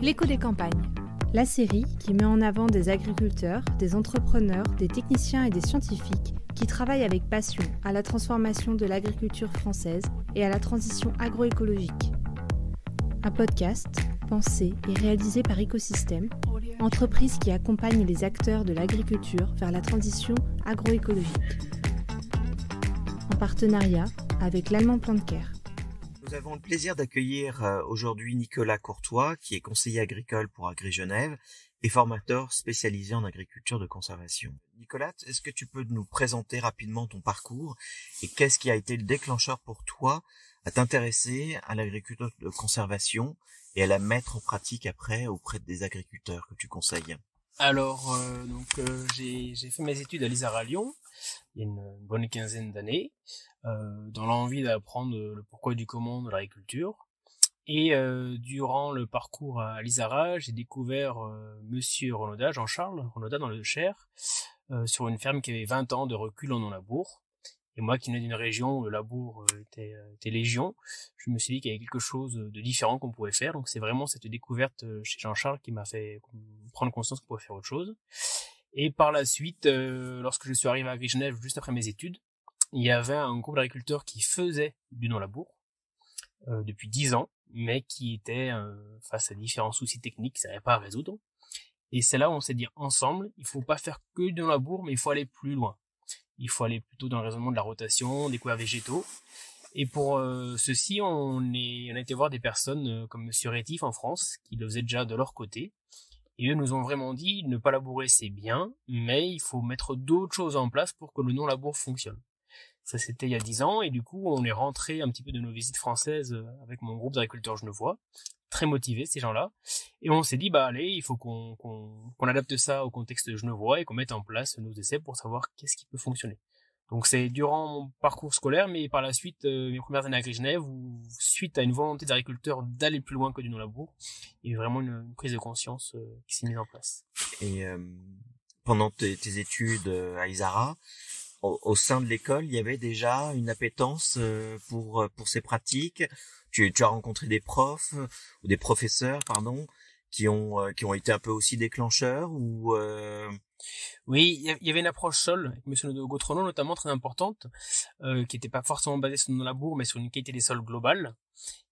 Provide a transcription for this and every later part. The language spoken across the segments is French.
L'écho des campagnes. La série qui met en avant des agriculteurs, des entrepreneurs, des techniciens et des scientifiques qui travaillent avec passion à la transformation de l'agriculture française et à la transition agroécologique. Un podcast pensé et réalisé par Écosystème, entreprise qui accompagne les acteurs de l'agriculture vers la transition agroécologique. En partenariat avec l'Allemand Plantcare. Nous avons le plaisir d'accueillir aujourd'hui Nicolas Courtois, qui est conseiller agricole pour AgriGenève et formateur spécialisé en agriculture de conservation. Nicolas, est-ce que tu peux nous présenter rapidement ton parcours et qu'est-ce qui a été le déclencheur pour toi à t'intéresser à l'agriculture de conservation et à la mettre en pratique après auprès des agriculteurs que tu conseilles? Alors, j'ai fait mes études à l'ISARA à Lyon, il y a une bonne quinzaine d'années, dans l'envie d'apprendre le pourquoi du comment de l'agriculture. Et durant le parcours à l'ISARA, j'ai découvert Monsieur Renaudat, Jean-Charles Renaudat dans le Cher, sur une ferme qui avait 20 ans de recul en non-labour. Et moi qui venais d'une région où le labour était légion, je me suis dit qu'il y avait quelque chose de différent qu'on pouvait faire. Donc c'est vraiment cette découverte chez Jean-Charles qui m'a fait prendre conscience qu'on pouvait faire autre chose. Et par la suite, lorsque je suis arrivé à AgriGenève juste après mes études, il y avait un groupe d'agriculteurs qui faisait du non-labour depuis 10 ans, mais qui était face à différents soucis techniques qu'ils n'arrivaient pas à résoudre. Et c'est là où on s'est dit ensemble, il faut pas faire que du non-labour, mais il faut aller plus loin. Il faut aller plutôt dans le raisonnement de la rotation, des couverts végétaux. Et pour ceci, on a été voir des personnes comme Monsieur Rétif en France, qui le faisaient déjà de leur côté. Et eux nous ont vraiment dit, ne pas labourer c'est bien, mais il faut mettre d'autres choses en place pour que le non-labour fonctionne. Ça c'était il y a 10 ans, et du coup on est rentré un petit peu de nos visites françaises avec mon groupe d'agriculteurs genevois, très motivés ces gens-là, et on s'est dit allez, il faut qu'on adapte ça au contexte genevois et qu'on mette en place nos essais pour savoir qu'est-ce qui peut fonctionner. Donc c'est durant mon parcours scolaire, mais par la suite, mes premières années à AgriGenève, où suite à une volonté d'agriculteurs d'aller plus loin que du non-labour, il y a eu vraiment une prise de conscience qui s'est mise en place. Et pendant tes études à ISARA, au sein de l'école, il y avait déjà une appétence pour ces pratiques. Tu as rencontré des profs ou des professeurs, qui ont été un peu aussi déclencheurs ou Oui, il y avait une approche sol avec Monsieur Gautrenon notamment très importante, qui était pas forcément basée sur le labour, mais sur une qualité des sols globale.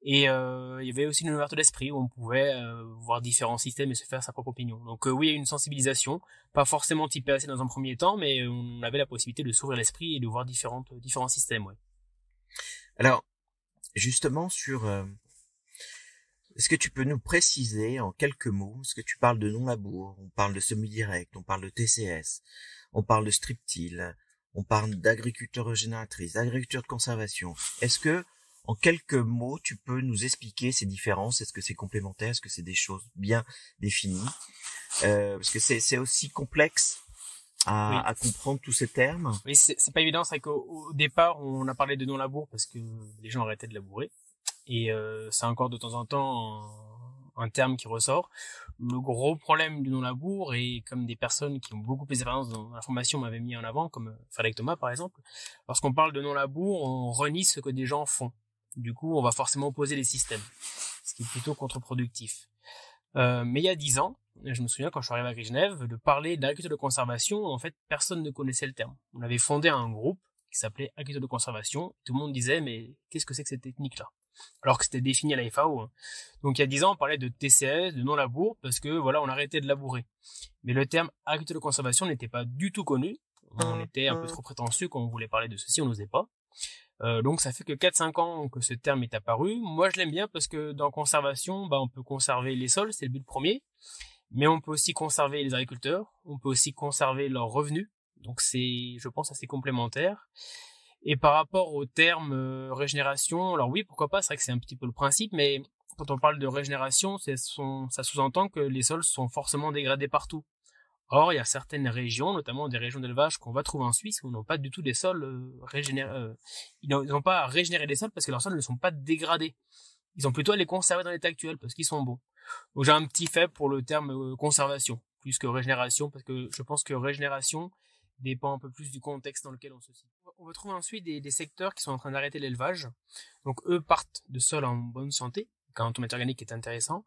Et il y avait aussi une ouverture d'esprit où on pouvait voir différents systèmes et se faire sa propre opinion. Donc oui, il y a eu une sensibilisation, pas forcément typée assez dans un premier temps, mais on avait la possibilité de s'ouvrir l'esprit et de voir différents systèmes. Ouais. Alors, justement est-ce que tu peux nous préciser en quelques mots, parce que tu parles de non-labour, on parle de semi-direct, on parle de TCS, on parle de strip-till, on parle d'agriculture régénératrice, d'agriculture de conservation. Est-ce que, en quelques mots, tu peux nous expliquer ces différences? Est-ce que c'est complémentaire? Est-ce que c'est des choses bien définies? Parce que c'est aussi complexe à comprendre tous ces termes. Oui, c'est pas évident. C'est qu'au départ, on a parlé de non-labour parce que les gens arrêtaient de labourer. Et c'est encore de temps en temps un terme qui ressort. Le gros problème du non-labour, et comme des personnes qui ont beaucoup plus d'expérience dans la formation m'avaient mis en avant, comme Frédéric Thomas par exemple, lorsqu'on parle de non-labour, on renie ce que des gens font. Du coup, on va forcément opposer les systèmes, ce qui est plutôt contre-productif. Mais il y a 10 ans, je me souviens quand je suis arrivé à AgriGenève, de parler d'agriculture de conservation, en fait, personne ne connaissait le terme. On avait fondé un groupe qui s'appelait agriculture de conservation. Tout le monde disait, mais qu'est-ce que c'est que cette technique-là? Alors que c'était défini à la FAO. Hein. Donc il y a 10 ans, on parlait de TCS, de non-labour, parce que voilà, on arrêtait de labourer. Mais le terme agriculture de conservation n'était pas du tout connu. On était un peu trop prétentieux quand on voulait parler de ceci, on n'osait pas. Donc ça fait que 4-5 ans que ce terme est apparu. Moi je l'aime bien parce que dans conservation, on peut conserver les sols, c'est le but premier. Mais on peut aussi conserver les agriculteurs, on peut aussi conserver leurs revenus. Donc c'est, je pense, assez complémentaire. Et par rapport au terme régénération, alors oui, pourquoi pas, c'est vrai que c'est un petit peu le principe, mais quand on parle de régénération, ça sous-entend que les sols sont forcément dégradés partout. Or, il y a certaines régions, notamment des régions d'élevage qu'on va trouver en Suisse, où n'ont pas du tout des sols régénérés. Ils n'ont pas à régénérer des sols parce que leurs sols ne sont pas dégradés. Ils ont plutôt à les conserver dans l'état actuel parce qu'ils sont bons. Donc j'ai un petit faible pour le terme conservation, plus que régénération, parce que je pense que régénération dépend un peu plus du contexte dans lequel on se situe. On va trouver ensuite des secteurs qui sont en train d'arrêter l'élevage. Donc eux partent de sols en bonne santé, quantité organique qui est intéressant.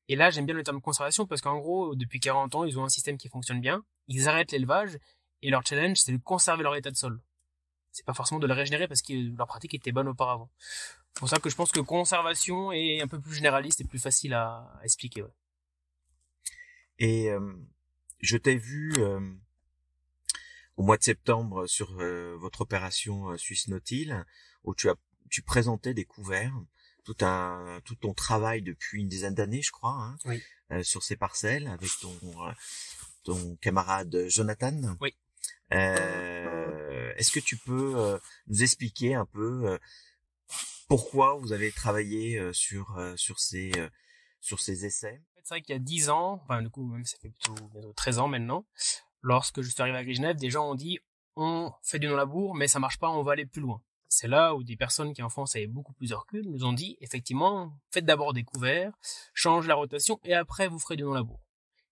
Et là, j'aime bien le terme conservation parce qu'en gros, depuis 40 ans, ils ont un système qui fonctionne bien. Ils arrêtent l'élevage et leur challenge, c'est de conserver leur état de sol. C'est pas forcément de le régénérer parce que leur pratique était bonne auparavant. C'est pour ça que je pense que conservation est un peu plus généraliste et plus facile à expliquer. Ouais. Et je t'ai vu au mois de septembre sur votre opération Suisse Nautil, où tu présentais des couverts, tout ton travail depuis une dizaine d'années, je crois, hein, oui. Sur ces parcelles avec ton camarade Jonathan. Oui. Est-ce que tu peux nous expliquer un peu pourquoi vous avez travaillé sur ces essais? C'est vrai qu'il y a 10 ans, enfin du coup même ça fait plutôt 13 ans maintenant, lorsque je suis arrivé à Gris-Genève, des gens ont dit on fait du non-labour mais ça marche pas, on va aller plus loin. C'est là où des personnes qui en France avaient beaucoup plus de recul nous ont dit effectivement faites d'abord des couverts, changez la rotation et après vous ferez du non-labour.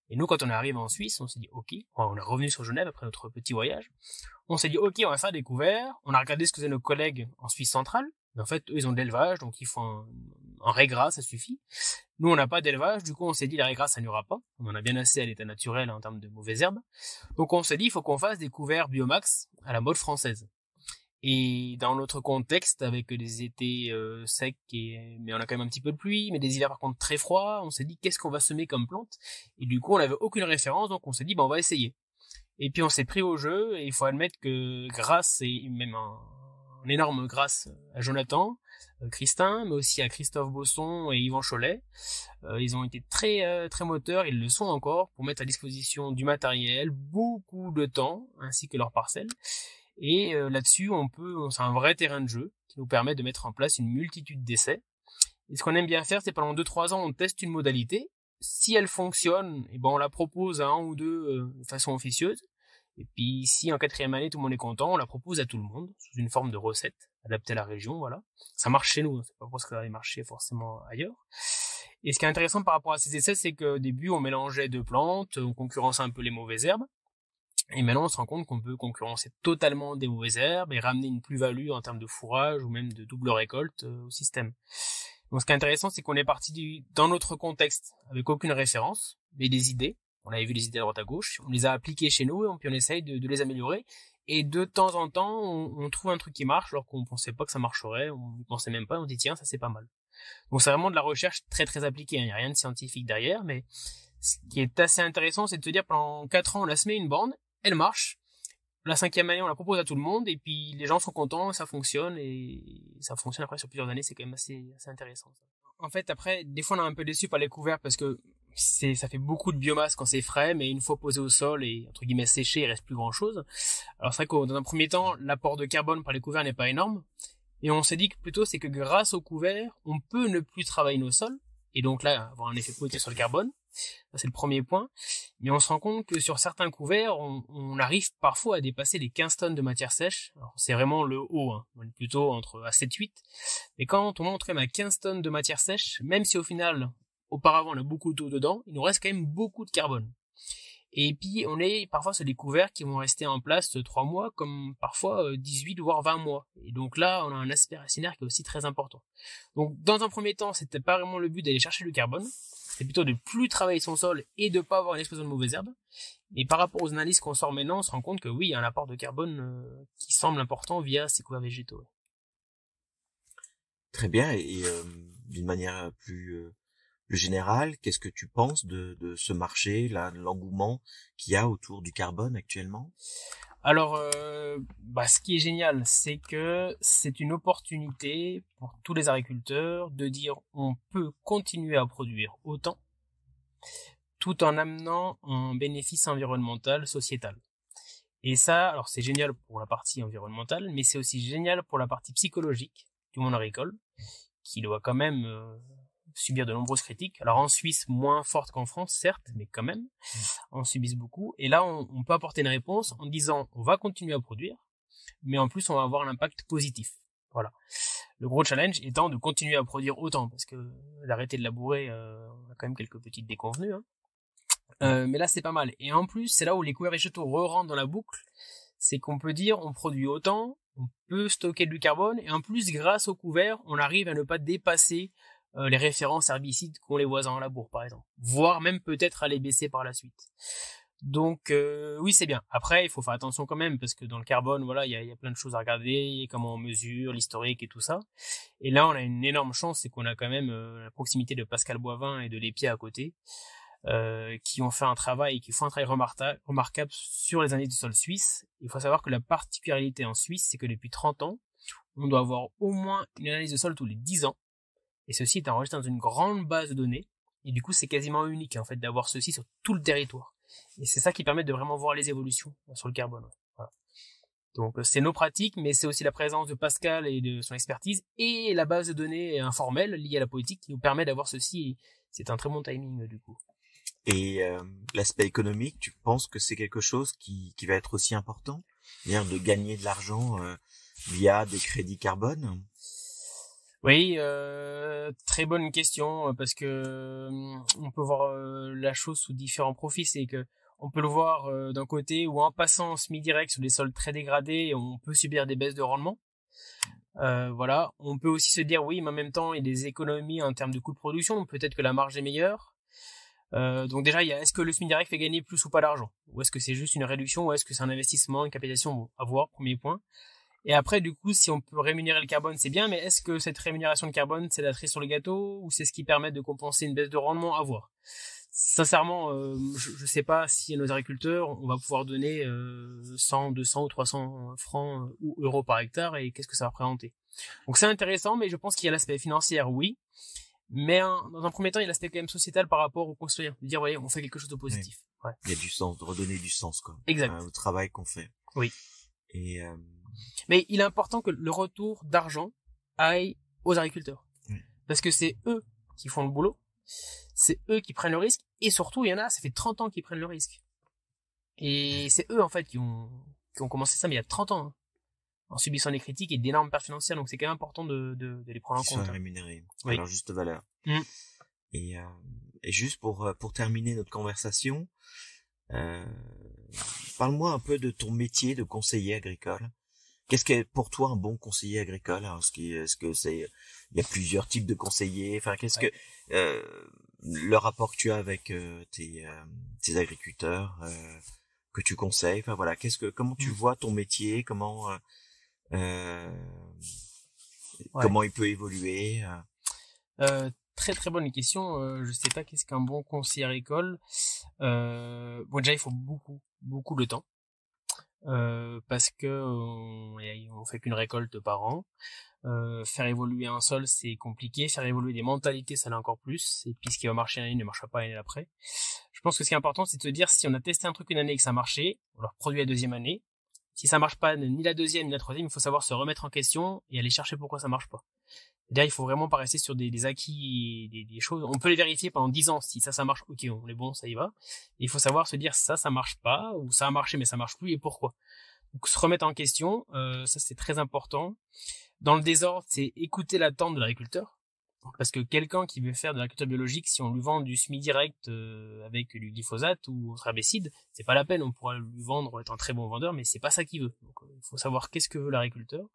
Et nous quand on est arrivé en Suisse, on s'est dit ok, on est revenu sur Genève après notre petit voyage, on s'est dit ok on va faire des couverts, on a regardé ce que faisaient nos collègues en Suisse centrale, mais en fait eux ils ont de l'élevage donc ils font un régras, ça suffit. Nous, on n'a pas d'élevage, du coup, on s'est dit, les régras, ça n'y aura pas. On en a bien assez à l'état naturel en termes de mauvaises herbes. Donc, on s'est dit, il faut qu'on fasse des couverts biomax à la mode française. Et dans notre contexte, avec des étés secs, mais on a quand même un petit peu de pluie, mais des hivers par contre très froids, on s'est dit, qu'est-ce qu'on va semer comme plante? Et du coup, on n'avait aucune référence, donc on s'est dit, on va essayer. Et puis, on s'est pris au jeu, et il faut admettre que grâce, et même un énorme grâce à Jonathan, Christin, mais aussi à Christophe Bosson et Yvan Cholet. Ils ont été très moteurs, ils le sont encore, pour mettre à disposition du matériel, beaucoup de temps, ainsi que leurs parcelles. Et là-dessus, c'est un vrai terrain de jeu qui nous permet de mettre en place une multitude d'essais. Et ce qu'on aime bien faire, c'est pendant 2-3 ans, on teste une modalité. Si elle fonctionne, on la propose à un ou deux de façon officieuse. Et puis, si en 4e année, tout le monde est content, on la propose à tout le monde, sous une forme de recette, adaptée à la région, voilà. Ça marche chez nous, c'est pas parce que ça va marcher forcément ailleurs. Et ce qui est intéressant par rapport à ces essais, c'est qu'au début, on mélangeait 2 plantes, on concurrençait un peu les mauvaises herbes. Et maintenant, on se rend compte qu'on peut concurrencer totalement des mauvaises herbes et ramener une plus-value en termes de fourrage ou même de double récolte au système. Donc, ce qui est intéressant, c'est qu'on est parti dans notre contexte, avec aucune référence, mais des idées. On avait vu les idées à droite à gauche, on les a appliquées chez nous et puis on essaye de les améliorer. Et de temps en temps, on trouve un truc qui marche alors qu'on pensait pas que ça marcherait, on ne pensait même pas, on dit tiens, ça c'est pas mal. Donc c'est vraiment de la recherche très appliquée, il n'y a rien de scientifique derrière, mais ce qui est assez intéressant, c'est de se dire pendant 4 ans, on a semé une borne, elle marche, la 5e année, on la propose à tout le monde, et puis les gens sont contents, ça fonctionne, et ça fonctionne après sur plusieurs années, c'est quand même assez intéressant. En fait, après, des fois on est un peu déçu par les couverts parce que ça fait beaucoup de biomasse quand c'est frais, mais une fois posé au sol et entre guillemets séché, il reste plus grand chose. Alors c'est vrai que dans un premier temps, l'apport de carbone par les couverts n'est pas énorme. Et on s'est dit que plutôt c'est que grâce aux couverts, on peut ne plus travailler nos sols. Et donc là, avoir un effet positif sur le carbone. Ça, c'est le premier point. Mais on se rend compte que sur certains couverts, on arrive parfois à dépasser les 15 tonnes de matière sèche. Alors c'est vraiment le haut, hein. On est plutôt à 7-8. Mais quand on monte même à 15 tonnes de matière sèche, même si au final, auparavant on a beaucoup d'eau dedans, il nous reste quand même beaucoup de carbone. Et puis on est parfois sur des couverts qui vont rester en place 3 mois, comme parfois 18 voire 20 mois. Et donc là, on a un aspect racinaire qui est aussi très important. Donc dans un premier temps, c'était pas vraiment le but d'aller chercher le carbone, c'est plutôt de plus travailler son sol et de pas avoir une explosion de mauvaises herbes. Et par rapport aux analyses qu'on sort maintenant, on se rend compte que oui, il y a un apport de carbone qui semble important via ces couverts végétaux. Très bien, et d'une manière plus générale, qu'est-ce que tu penses de ce marché, là, de l'engouement qu'il y a autour du carbone actuellement? Alors, ce qui est génial, c'est que c'est une opportunité pour tous les agriculteurs de dire on peut continuer à produire autant tout en amenant un bénéfice environnemental, sociétal. Et ça, alors c'est génial pour la partie environnementale, mais c'est aussi génial pour la partie psychologique du monde agricole, qui doit quand même subir de nombreuses critiques. Alors en Suisse, moins forte qu'en France, certes, mais quand même, on subit beaucoup. Et là, on peut apporter une réponse en disant, on va continuer à produire, mais en plus, on va avoir un impact positif. Voilà. Le gros challenge étant de continuer à produire autant, parce que d'arrêter de labourer, on a quand même quelques petites déconvenues. Mais là, c'est pas mal. Et en plus, c'est là où les couverts végétaux re-rentrent dans la boucle, c'est qu'on peut dire, on produit autant, on peut stocker du carbone, et en plus, grâce aux couverts, on arrive à ne pas dépasser les références herbicides qu'ont les voisins en labour, par exemple, voire même peut-être à les baisser par la suite. Donc oui, c'est bien. Après, il faut faire attention quand même, parce que dans le carbone, voilà, il y a plein de choses à regarder, comment on mesure, l'historique et tout ça. Et là, on a une énorme chance, c'est qu'on a quand même la proximité de Pascal Boivin et de l'EPIA à côté, qui ont fait un travail, qui font un travail remarquable sur les analyses du sol suisse. Il faut savoir que la particularité en Suisse, c'est que depuis 30 ans, on doit avoir au moins une analyse de sol tous les 10 ans. Et ceci est enregistré dans une grande base de données. Et du coup, c'est quasiment unique, en fait, d'avoir ceci sur tout le territoire. Et c'est ça qui permet de vraiment voir les évolutions sur le carbone. Voilà. Donc, c'est nos pratiques, mais c'est aussi la présence de Pascal et de son expertise et la base de données informelle liée à la politique qui nous permet d'avoir ceci. C'est un très bon timing, du coup. Et l'aspect économique, tu penses que c'est quelque chose qui va être aussi important, c'est-à-dire de gagner de l'argent via des crédits carbone? Oui, très bonne question, parce que on peut voir la chose sous différents profils. C'est que on peut le voir d'un côté où en passant en semi-direct sur des sols très dégradés, on peut subir des baisses de rendement. Voilà, on peut aussi se dire oui, mais en même temps il y a des économies en termes de coûts de production, donc peut-être que la marge est meilleure. Donc déjà, est-ce que le semi-direct fait gagner plus ou pas d'argent, ou est-ce que c'est juste une réduction, ou est-ce que c'est un investissement, une capitalisation? Bon, à voir, premier point. Et après, du coup, si on peut rémunérer le carbone, c'est bien, mais est-ce que cette rémunération de carbone, c'est la cerise sur le gâteau, ou c'est ce qui permet de compenser une baisse de rendement? À voir. Sincèrement, je sais pas si à nos agriculteurs, on va pouvoir donner 100, 200 ou 300 francs ou euros par hectare, et qu'est-ce que ça va représenter. Donc c'est intéressant, mais je pense qu'il y a l'aspect financier, oui. Mais dans un premier temps, il y a l'aspect quand même sociétal par rapport aux concitoyens. De dire, voyez, on fait quelque chose de positif. Oui. Ouais. Il y a du sens, de redonner du sens, quoi. Exact. Au travail qu'on fait. Oui. Et mais il est important que le retour d'argent aille aux agriculteurs. Oui. Parce que c'est eux qui font le boulot. C'est eux qui prennent le risque. Et surtout, il y en a, ça fait 30 ans qu'ils prennent le risque. Et c'est eux, en fait, qui ont commencé ça, mais il y a 30 ans. Hein, en subissant des critiques et d'énormes pertes financières. Donc c'est quand même important de les prendre en compte. Ils sont rémunérés à oui. leur juste valeur. Et juste pour terminer notre conversation, parle-moi un peu de ton métier de conseiller agricole. Qu'est-ce qu'est pour toi un bon conseiller agricole? Alors, est-ce que c'est, il y a plusieurs types de conseillers. Enfin, qu'est-ce que le rapport que tu as avec tes agriculteurs que tu conseilles? Enfin voilà, comment tu vois ton métier? Comment comment il peut évoluer? Très très bonne question. Je sais pas qu'est-ce qu'un bon conseiller agricole. Bon, déjà il faut beaucoup de temps. Parce que on fait qu'une récolte par an. Faire évoluer un sol, c'est compliqué. Faire évoluer des mentalités, ça l'est encore plus. Et puis ce qui va marcher l'année ne marchera pas l'année d'après. Je pense que ce qui est important, c'est de se dire, si on a testé un truc une année et que ça marchait, on le reproduit la deuxième année. Si ça marche pas ni la deuxième ni la troisième, il faut savoir se remettre en question et aller chercher pourquoi ça marche pas. C'est-à-dire, il faut vraiment pas rester sur des acquis, des choses. On peut les vérifier pendant 10 ans. Si ça marche, ok, on est bon, ça y va. Et il faut savoir se dire, ça marche pas, ou ça a marché mais ça marche plus, et pourquoi. Donc se remettre en question, ça c'est très important. Dans le désordre, c'est écouter l'attente de l'agriculteur. Parce que quelqu'un qui veut faire de l'agriculture biologique, si on lui vend du semi-direct avec du glyphosate ou autre herbicide, c'est pas la peine. On pourra lui vendre, être un très bon vendeur, mais c'est pas ça qu'il veut. Donc il faut savoir qu'est-ce que veut l'agriculteur.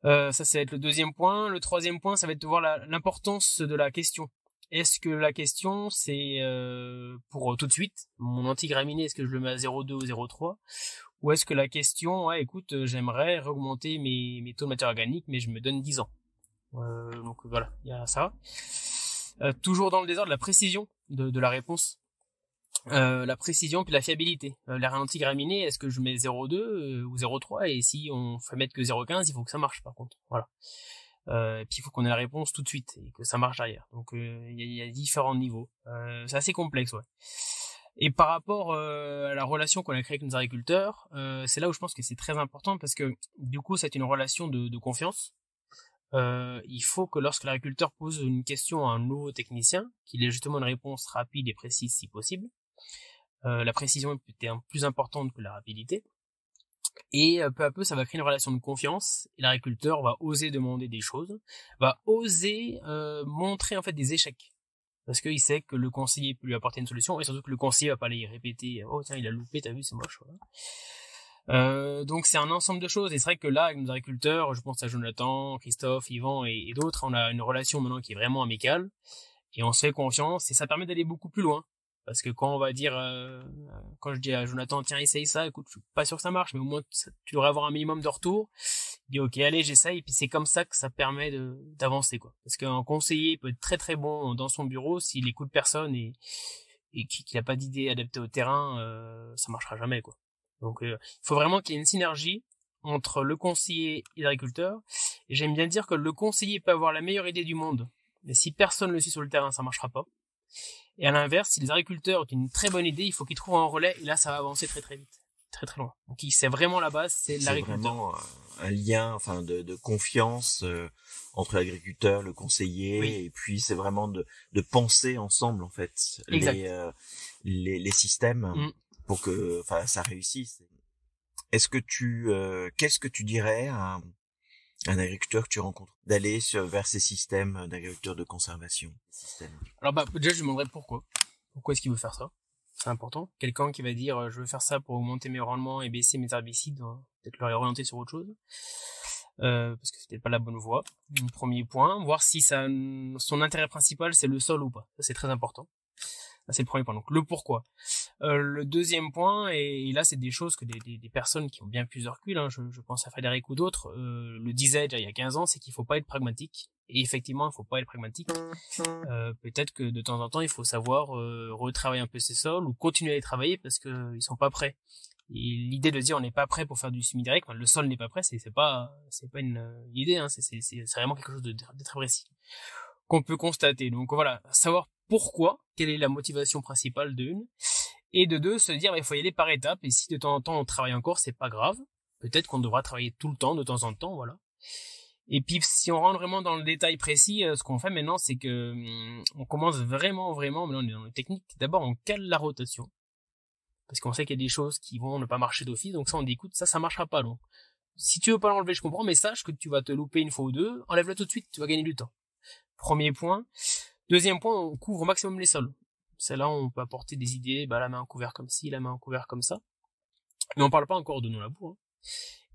Ça va être le deuxième point. Le troisième point, ça va être de voir l'importance de la question. Est-ce que la question, c'est pour tout de suite, mon antigraminé, est-ce que je le mets à 0,2 ou 0,3? Ou est-ce que la question, écoute, j'aimerais augmenter mes taux de matière organique, mais je me donne 10 ans. Donc voilà, il y a ça. Toujours dans le désordre, la précision de la réponse. La précision puis la fiabilité. Les ralentis graminés, est-ce que je mets 0,2 ou 0,3, et si on fait mettre que 0,15, il faut que ça marche par contre. Voilà. Puis il faut qu'on ait la réponse tout de suite et que ça marche derrière. Donc il y a différents niveaux. C'est assez complexe, ouais. Et par rapport à la relation qu'on a créée avec nos agriculteurs, c'est là où je pense que c'est très important, parce que du coup c'est une relation de confiance. Il faut que lorsque l'agriculteur pose une question à un nouveau technicien, qu'il ait justement une réponse rapide et précise si possible. La précision est peut-être plus importante que la rapidité. Et peu à peu, ça va créer une relation de confiance. Et l'agriculteur va oser demander des choses, va oser montrer en fait des échecs. Parce qu'il sait que le conseiller peut lui apporter une solution, et surtout que le conseiller va pas aller répéter « Oh tiens, il a loupé, t'as vu, c'est moche. » Donc c'est un ensemble de choses, et c'est vrai que là, avec nos agriculteurs, je pense à Jonathan, Christophe, Yvan et d'autres, on a une relation maintenant qui est vraiment amicale, et on se fait confiance, et ça permet d'aller beaucoup plus loin. Parce que quand on va dire, quand je dis à Jonathan, tiens, essaye ça, écoute, je suis pas sûr que ça marche, mais au moins tu devrais avoir un minimum de retour. Il dit, ok, allez, j'essaye, et puis c'est comme ça que ça permet d'avancer, quoi. Parce qu'un conseiller peut être très très bon dans son bureau, s'il écoute personne et qu'il a pas d'idée adaptée au terrain, ça marchera jamais, quoi. Donc, il faut vraiment qu'il y ait une synergie entre le conseiller et l'agriculteur. Et j'aime bien dire que le conseiller peut avoir la meilleure idée du monde, mais si personne le suit sur le terrain, ça marchera pas. Et à l'inverse, si les agriculteurs ont une très bonne idée, il faut qu'ils trouvent un relais, et là, ça va avancer très très vite, très très loin. Donc, c'est vraiment la base, c'est l'agriculteur. C'est vraiment un lien, enfin, de confiance entre l'agriculteur, le conseiller, oui. Et puis c'est vraiment de penser ensemble, en fait, les systèmes pour que, enfin, ça réussisse. Est-ce que qu'est-ce que tu dirais à un agriculteur que tu rencontres d'aller vers ces systèmes d'agriculture de conservation? Alors déjà je lui demanderais pourquoi est-ce qu'il veut faire ça, c'est important. Quelqu'un qui va dire je veux faire ça pour augmenter mes rendements et baisser mes herbicides, peut-être leur orienter sur autre chose, parce que c'était pas la bonne voie. Premier point, voir si son intérêt principal c'est le sol ou pas, ça c'est très important. C'est le premier point, donc le pourquoi. Le deuxième point, et là c'est des choses que des personnes qui ont bien plus de recul, hein, je pense à Frédéric ou d'autres, le disaient déjà il y a 15 ans, c'est qu'il faut pas être pragmatique. Et effectivement, il faut pas être pragmatique. Peut-être que de temps en temps, il faut savoir retravailler un peu ses sols ou continuer à les travailler parce que ils sont pas prêts. Et l'idée de dire on n'est pas prêt pour faire du semi-direct, le sol n'est pas prêt, c'est pas une idée, hein, c'est vraiment quelque chose de très précis qu'on peut constater. Donc voilà, savoir pourquoi, quelle est la motivation principale de une, et de deux, se dire il faut y aller par étapes, et si de temps en temps on travaille encore, c'est pas grave, peut-être qu'on devra travailler tout le temps, de temps en temps, voilà. Et puis si on rentre vraiment dans le détail précis, ce qu'on fait maintenant, c'est que on commence vraiment, maintenant on est dans les techniques, d'abord on cale la rotation, parce qu'on sait qu'il y a des choses qui vont ne pas marcher d'office, donc ça on dit écoute, ça marchera pas, donc si tu veux pas l'enlever, je comprends, mais sache que tu vas te louper une fois ou deux, enlève-le tout de suite, tu vas gagner du temps. Premier point. Deuxième point, on couvre au maximum les sols. C'est là où on peut apporter des idées, la main en couvert comme ci, la main en couvert comme ça. Mais on parle pas encore de non-labour, hein.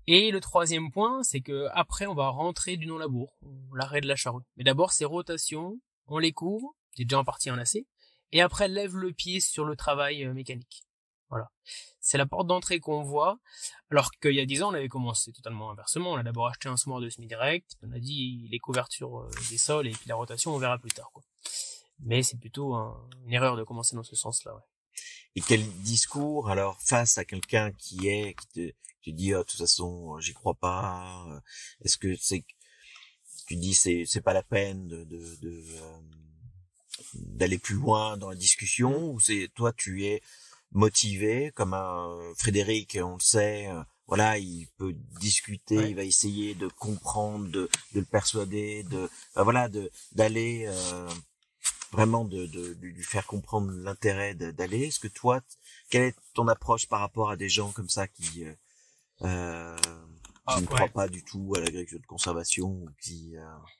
Et le troisième point, c'est que après on va rentrer du non-labour, l'arrêt de la charrue. Mais d'abord c'est rotation, on les couvre, c'est déjà en partie enlacé, et après lève le pied sur le travail mécanique. Voilà. C'est la porte d'entrée qu'on voit, alors qu'il y a 10 ans, on avait commencé totalement inversement. On a d'abord acheté un semoir de semi-direct, on a dit les couvertures des sols et puis la rotation, on verra plus tard, quoi. Mais c'est plutôt une erreur de commencer dans ce sens-là, ouais. Et quel discours, alors, face à quelqu'un qui te dit, de toute façon, j'y crois pas, est-ce que tu dis c'est pas la peine d'aller plus loin dans la discussion, ou c'est, toi, tu es motivé, comme un Frédéric, on le sait, voilà, il peut discuter, ouais. Il va essayer de comprendre, de le persuader, d'aller vraiment de lui faire comprendre l'intérêt d'aller. Est-ce que toi, quelle est ton approche par rapport à des gens comme ça qui ne croient pas du tout à l'agriculture de conservation, ou qui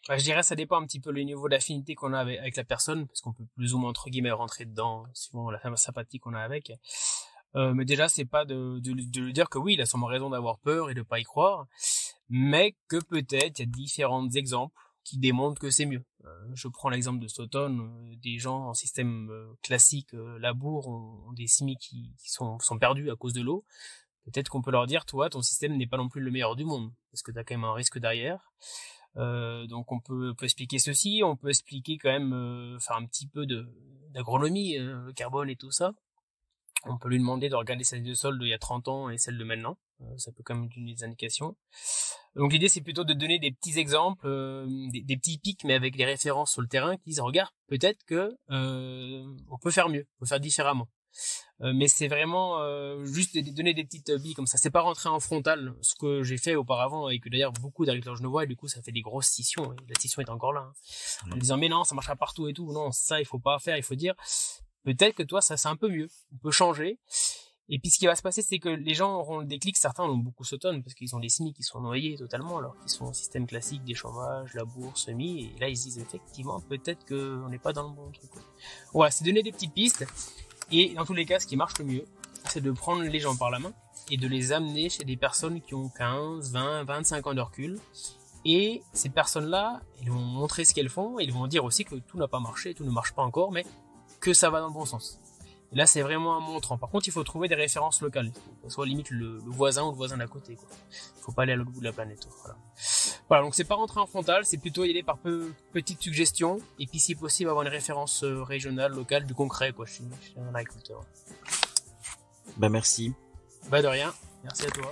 je dirais ça dépend un petit peu le niveau d'affinité qu'on a avec la personne, parce qu'on peut plus ou moins entre guillemets rentrer dedans suivant la sympathie qu'on a avec. Mais déjà c'est pas de lui dire que oui, il a sûrement raison d'avoir peur et de pas y croire, mais que peut-être il y a différents exemples qui démontrent que c'est mieux. Je prends l'exemple de cet automne, des gens en système classique labour ont des semis qui sont perdus à cause de l'eau. Peut-être qu'on peut leur dire, toi, ton système n'est pas non plus le meilleur du monde, parce que t'as quand même un risque derrière. Donc on peut expliquer ceci, on peut expliquer quand même, faire un petit peu d'agronomie, le carbone et tout ça. On peut lui demander de regarder sa liste de sol d'il y a 30 ans et celle de maintenant. Ça peut quand même donner des indications. Donc l'idée c'est plutôt de donner des petits exemples, des petits pics, mais avec les références sur le terrain qui disent regarde, peut-être que on peut faire mieux, on peut faire différemment. Mais c'est vraiment juste de donner des petites billes comme ça. C'est pas rentrer en frontal, ce que j'ai fait auparavant et que d'ailleurs beaucoup d'agriculteurs genevois, et du coup ça fait des grosses scissions, et la scission est encore là, hein, en disant mais non, ça marchera partout et tout. Non, ça il faut pas faire, il faut dire peut-être que toi ça c'est un peu mieux, on peut changer. Et puis ce qui va se passer, c'est que les gens auront le déclic, certains en ont beaucoup s'automne, parce qu'ils ont des semis qui sont noyés totalement, alors qu'ils sont en système classique, des chômages, labour, semis, et là ils se disent effectivement peut-être qu'on n'est pas dans le bon truc. Voilà, c'est donner des petites pistes, et dans tous les cas ce qui marche le mieux, c'est de prendre les gens par la main, et de les amener chez des personnes qui ont 15, 20, 25 ans de recul. Et ces personnes-là, ils vont montrer ce qu'elles font, et ils vont dire aussi que tout n'a pas marché, tout ne marche pas encore, mais que ça va dans le bon sens. Et là, c'est vraiment un montrant. Par contre, il faut trouver des références locales. Soit limite le voisin ou le voisin d'à côté, quoi. Faut pas aller à l'autre bout de la planète. Voilà, donc c'est pas rentrer en frontal, c'est plutôt y aller par petites suggestions, et puis si possible avoir une référence régionale, locale, du concret, quoi. Je suis un agriculteur. Bah merci. Bah de rien. Merci à toi.